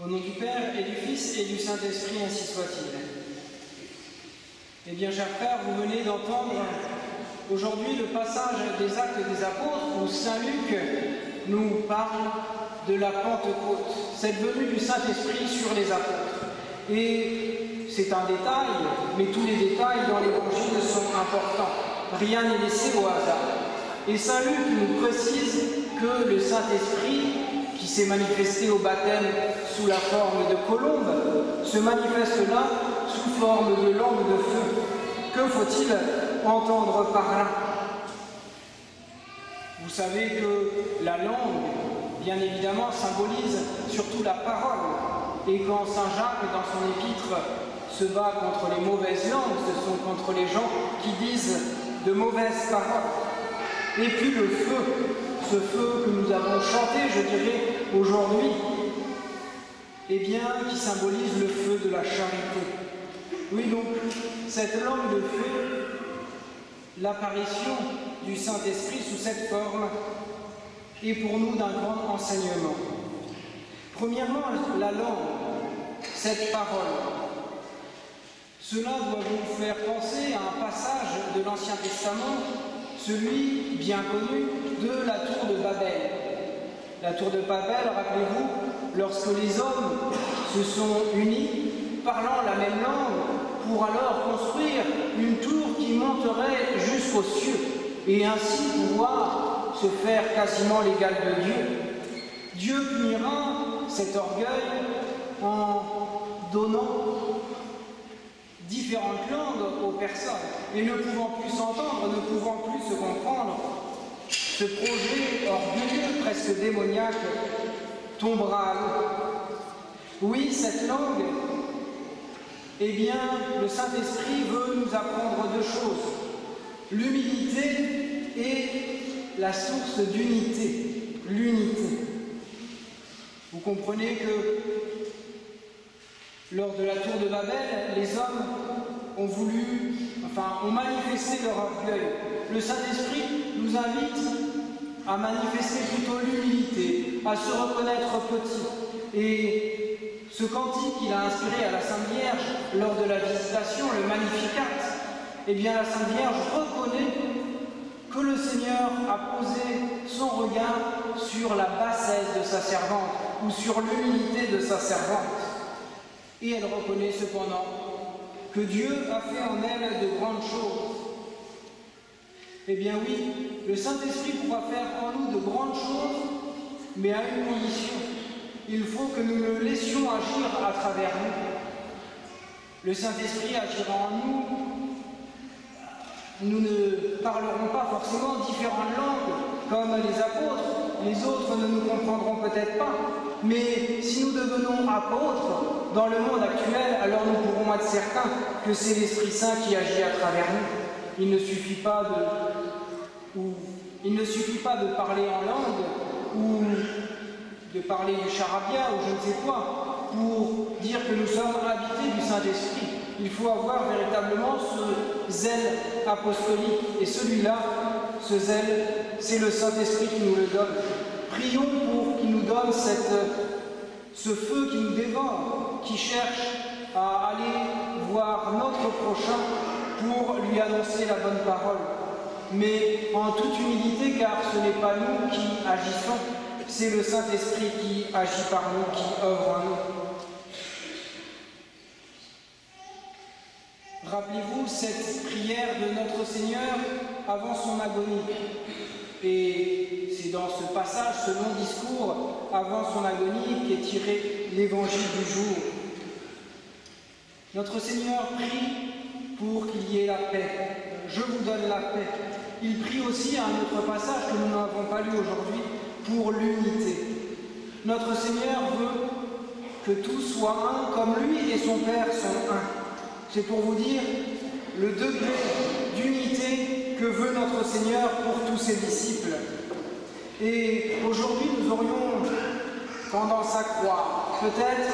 Au nom du Père et du Fils et du Saint-Esprit, ainsi soit-il. Eh bien, chers frères, vous venez d'entendre aujourd'hui le passage des Actes des Apôtres où Saint Luc nous parle de la Pentecôte, cette venue du Saint-Esprit sur les apôtres. Et c'est un détail, mais tous les détails dans l'Évangile sont importants. Rien n'est laissé au hasard. Et Saint Luc nous précise que le Saint-Esprit, qui s'est manifesté au baptême sous la forme de colombe, se manifeste là sous forme de langue de feu. Que faut-il entendre par là? Vous savez que la langue, bien évidemment, symbolise surtout la parole. Et quand Saint Jacques, dans son épître, se bat contre les mauvaises langues, ce sont contre les gens qui disent de mauvaises paroles. Et puis le feu, ce feu que nous avons chanté, je dirais, aujourd'hui, eh bien, qui symbolise le feu de la charité. Oui, donc, cette langue de feu, l'apparition du Saint-Esprit sous cette forme, est pour nous d'un grand enseignement. Premièrement, la langue, cette parole. Cela doit vous faire penser à un passage de l'Ancien Testament, celui bien connu de la tour de Babel. La tour de Babel, rappelez-vous, lorsque les hommes se sont unis, parlant la même langue, pour alors construire une tour qui monterait jusqu'aux cieux, et ainsi pouvoir se faire quasiment l'égal de Dieu. Dieu punira cet orgueil en donnant différentes langues aux personnes, et ne pouvant plus s'entendre, ne pouvant plus se comprendre, ce projet orgueilleux, presque démoniaque, tombera à l'eau. Oui, cette langue, eh bien, le Saint-Esprit veut nous apprendre deux choses, l'humilité et la source d'unité, l'unité. Vous comprenez que lors de la tour de Babel, les hommes ont manifesté leur orgueil. Le Saint-Esprit nous invite à manifester plutôt l'humilité, à se reconnaître petit. Et ce cantique qu'il a inspiré à la Sainte Vierge lors de la visitation, le Magnificat, eh bien la Sainte Vierge reconnaît que le Seigneur a posé son regard sur la bassesse de sa servante ou sur l'humilité de sa servante. Et elle reconnaît cependant que Dieu a fait en elle de grandes choses. Eh bien oui, le Saint-Esprit pourra faire en nous de grandes choses, mais à une condition. Il faut que nous le laissions agir à travers nous. Le Saint-Esprit agira en nous. Nous ne parlerons pas forcément différentes langues comme les apôtres. Les autres ne nous comprendront peut-être pas. Mais si nous devenons apôtres dans le monde actuel, alors nous pourrons être certains que c'est l'Esprit Saint qui agit à travers nous. Il ne suffit pas de parler en langue ou de parler du charabia ou je ne sais quoi pour dire que nous sommes habités du Saint-Esprit. Il faut avoir véritablement ce zèle apostolique. Et celui-là, ce zèle, c'est le Saint-Esprit qui nous le donne. Prions pour qu'il nous donne ce feu qui nous dévore, qui cherche à aller voir notre prochain pour lui annoncer la bonne parole. Mais en toute humilité, car ce n'est pas nous qui agissons, c'est le Saint-Esprit qui agit par nous, qui œuvre en nous. Rappelez-vous cette prière de notre Seigneur avant son agonie. Et c'est dans ce passage, ce long discours avant son agonie, qu'est tiré l'évangile du jour. Notre Seigneur prie pour qu'il y ait la paix. Je vous donne la paix. Il prie aussi à un autre passage que nous n'avons pas lu aujourd'hui, pour l'unité. Notre Seigneur veut que tous soient un, comme lui et son Père sont un. C'est pour vous dire le degré d'unité que veut notre Seigneur pour tous ses disciples. Et aujourd'hui, nous aurions tendance à croire peut-être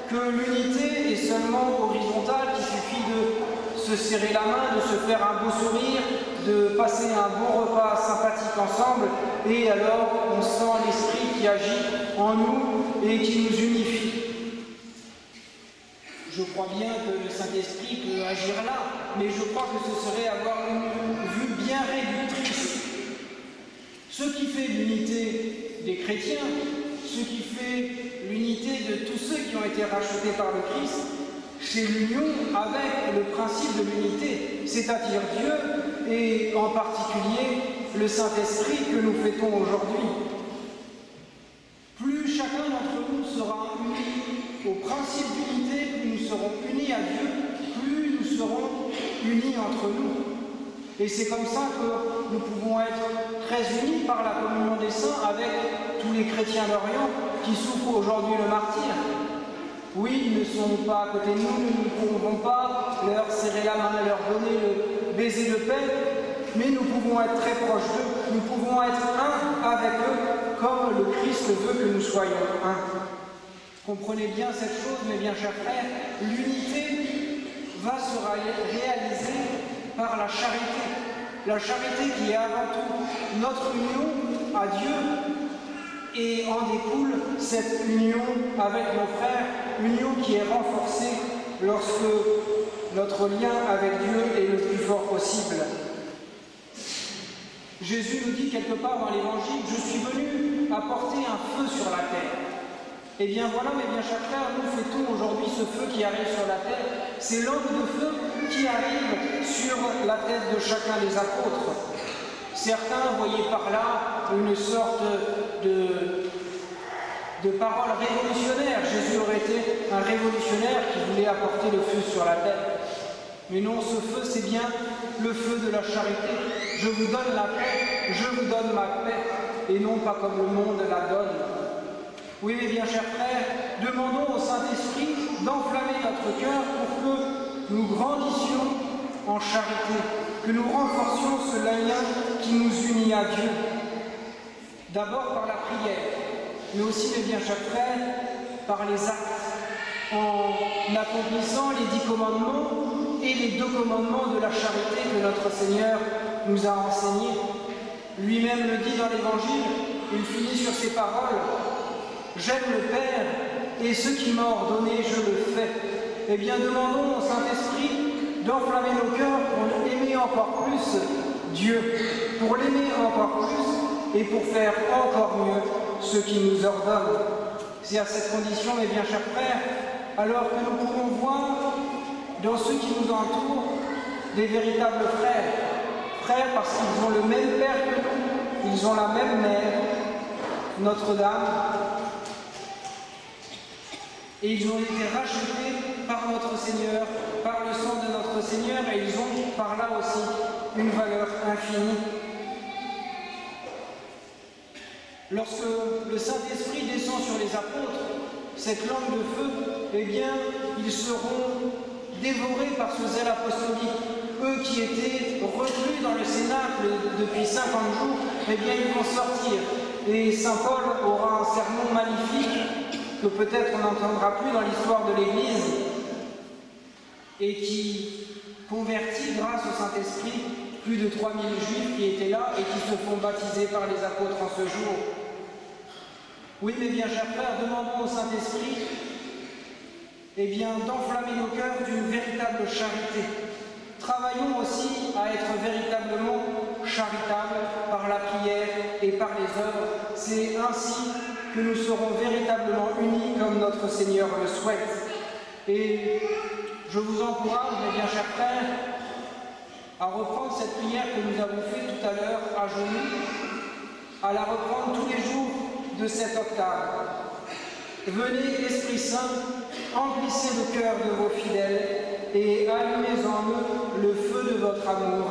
que l'unité est seulement horizontale, qu'il suffit de se serrer la main, de se faire un beau sourire, de passer un bon repas sympathique ensemble, et alors on sent l'Esprit qui agit en nous et qui nous unifie. bien que le Saint-Esprit peut agir là, mais je crois que ce serait avoir une vue bien réductrice. Ce qui fait l'unité des chrétiens, ce qui fait l'unité de tous ceux qui ont été rachetés par le Christ, c'est l'union avec le principe de l'unité, c'est-à-dire Dieu et en particulier le Saint-Esprit que nous fêtons aujourd'hui. Plus chacun d'entre nous sera uni au principe d'unité, plus nous serons unis à Dieu, plus nous serons unis entre nous. Et c'est comme ça que nous pouvons être très unis par la communion des saints avec tous les chrétiens d'Orient qui souffrent aujourd'hui le martyre. Oui, ils ne sont pas à côté de nous, nous ne pouvons pas leur serrer la main, leur donner le baiser de paix, mais nous pouvons être très proches d'eux, nous pouvons être un avec eux, comme le Christ veut que nous soyons un. Comprenez bien cette chose, mes bien chers frères, l'unité va se réaliser par la charité qui est avant tout notre union à Dieu, et en découle cette union avec nos frères, union qui est renforcée lorsque notre lien avec Dieu est le plus fort possible. Jésus nous dit quelque part dans l'Évangile, « Je suis venu apporter un feu sur la terre ». Eh bien voilà, mes bien chers frères, nous fêtons aujourd'hui ce feu qui arrive sur la terre. C'est l'ange de feu qui arrive sur la tête de chacun des apôtres. Certains voyaient par là une sorte de parole révolutionnaire. Jésus aurait été un révolutionnaire qui voulait apporter le feu sur la terre. Mais non, ce feu, c'est bien le feu de la charité. Je vous donne la paix, je vous donne ma paix, et non pas comme le monde la donne. Oui, mes bien chers frères, demandons au Saint-Esprit d'enflammer notre cœur pour que nous grandissions en charité, que nous renforcions ce lien qui nous unit à Dieu. D'abord par la prière, mais aussi, mes bien chers frères, par les actes, en accomplissant les 10 commandements et les 2 commandements de la charité que notre Seigneur nous a enseignés. Lui-même le dit dans l'Évangile, il finit sur ces paroles, « J'aime le Père, et ce qu'il m'a ordonné, je le fais. » Eh bien, demandons au Saint-Esprit d'enflammer nos cœurs pour aimer encore plus Dieu, pour l'aimer encore plus et pour faire encore mieux ce qu'il nous ordonne. C'est à cette condition, mes bien chers frères, alors que nous pourrons voir dans ceux qui nous entourent des véritables frères. Frères parce qu'ils ont le même Père que nous, ils ont la même Mère, Notre-Dame, et ils ont été rachetés par notre Seigneur, par le sang de notre Seigneur, et ils ont par là aussi une valeur infinie. Lorsque le Saint-Esprit descend sur les apôtres, cette langue de feu, eh bien, ils seront dévorés par ce zèle apostolique. Eux qui étaient reclus dans le Cénacle depuis 50 jours, eh bien, ils vont sortir. Et saint Paul aura un sermon magnifique que peut-être on n'entendra plus dans l'histoire de l'Église et qui convertit grâce au Saint-Esprit plus de 3000 Juifs qui étaient là et qui se font baptiser par les apôtres en ce jour. Oui, mes bien chers frères, demandons au Saint-Esprit eh bien, d'enflammer nos cœurs d'une véritable charité. Travaillons aussi à être véritablement charitables par la prière et par les œuvres. C'est ainsi que nous serons véritablement unis comme notre Seigneur le souhaite. Et je vous encourage, mes bien chers frères, à reprendre cette prière que nous avons faite tout à l'heure à genoux, à la reprendre tous les jours de cette octave. Venez, Esprit Saint, emplissez le cœur de vos fidèles et allumez en eux le feu de votre amour,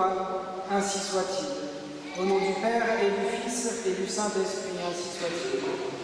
ainsi soit-il. Au nom du Père et du Fils et du Saint-Esprit, ainsi soit-il.